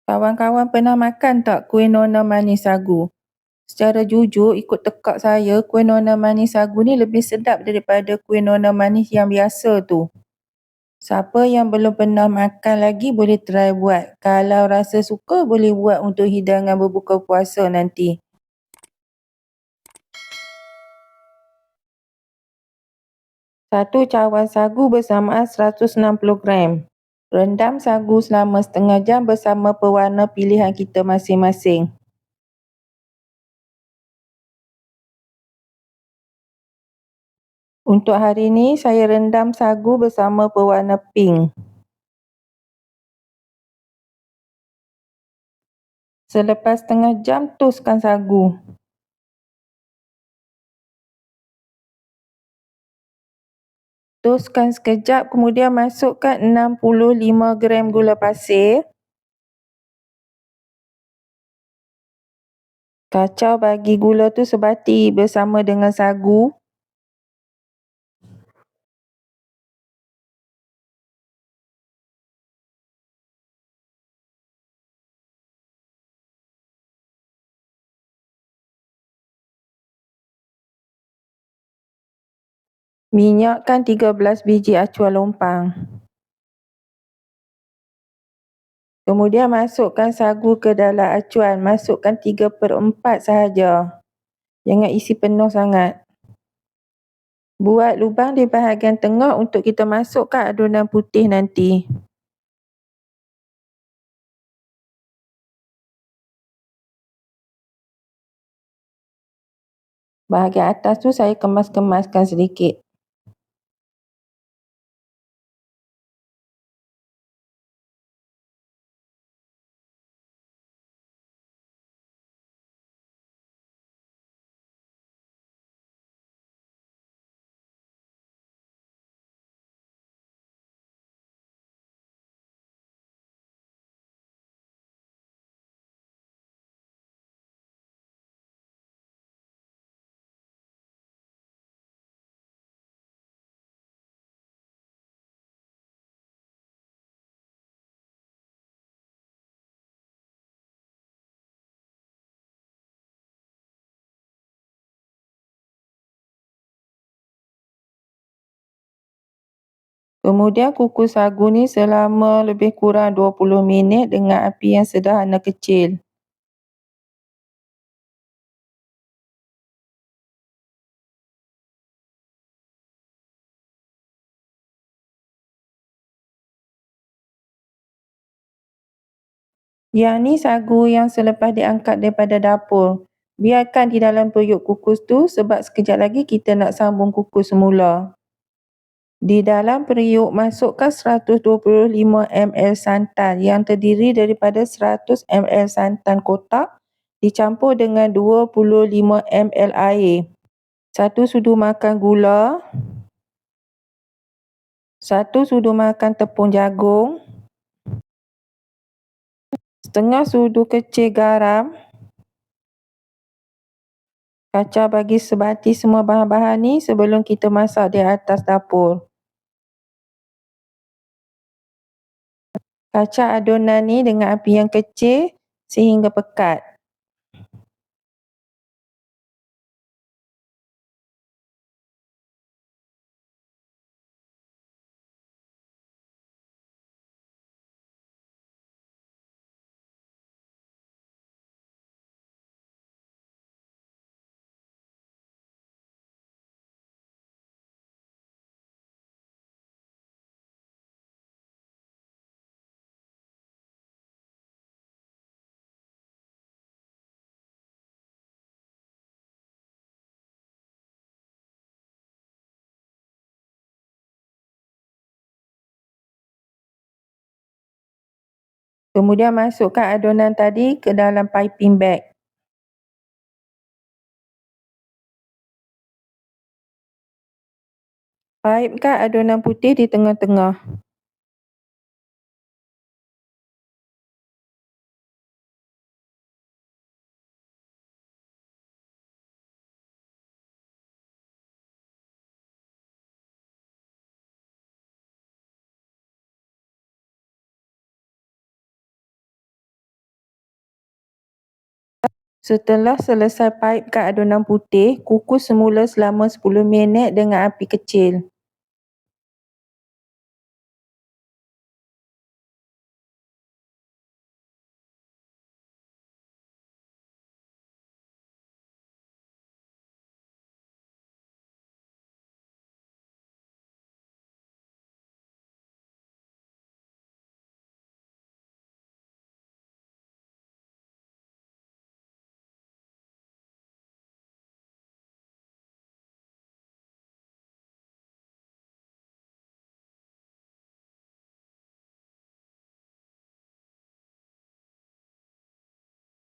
Kawan-kawan pernah makan tak kuih nona manis sagu? Secara jujur, ikut tekak saya, kuih nona manis sagu ni lebih sedap daripada kuih nona manis yang biasa tu. Siapa yang belum pernah makan lagi boleh try buat. Kalau rasa suka, boleh buat untuk hidangan berbuka puasa nanti. Satu cawan sagu bersamaan 160 gram. Rendam sagu selama setengah jam bersama pewarna pilihan kita masing-masing. Untuk hari ini, saya rendam sagu bersama pewarna pink. Selepas setengah jam, toskan sagu. Toskan sekejap, kemudian masukkan 65 gram gula pasir. Kacau bagi gula tu sebati bersama dengan sagu. Minyakkan 13 biji acuan lompang. Kemudian masukkan sagu ke dalam acuan. Masukkan 3/4 sahaja. Jangan isi penuh sangat. Buat lubang di bahagian tengah untuk kita masukkan adunan putih nanti. Bahagian atas tu saya kemas-kemaskan sedikit. Kemudian kukus sagu ni selama lebih kurang 20 minit dengan api yang sederhana kecil. Yang ni sagu yang selepas diangkat daripada dapur. Biarkan di dalam periuk kukus tu sebab sekejap lagi kita nak sambung kukus semula. Di dalam periuk masukkan 125 ml santan yang terdiri daripada 100 ml santan kotak dicampur dengan 25 ml air. 1 sudu makan gula. 1 sudu makan tepung jagung. Setengah sudu kecil garam. Kacau bagi sebati semua bahan-bahan ni sebelum kita masak di atas dapur. Kacau adunan ni dengan api yang kecil sehingga pekat. Kemudian masukkan adunan tadi ke dalam piping bag. Paipkan adunan putih di tengah-tengah. Setelah selesai paipkan adunan putih, kukus semula selama 10 minit dengan api kecil.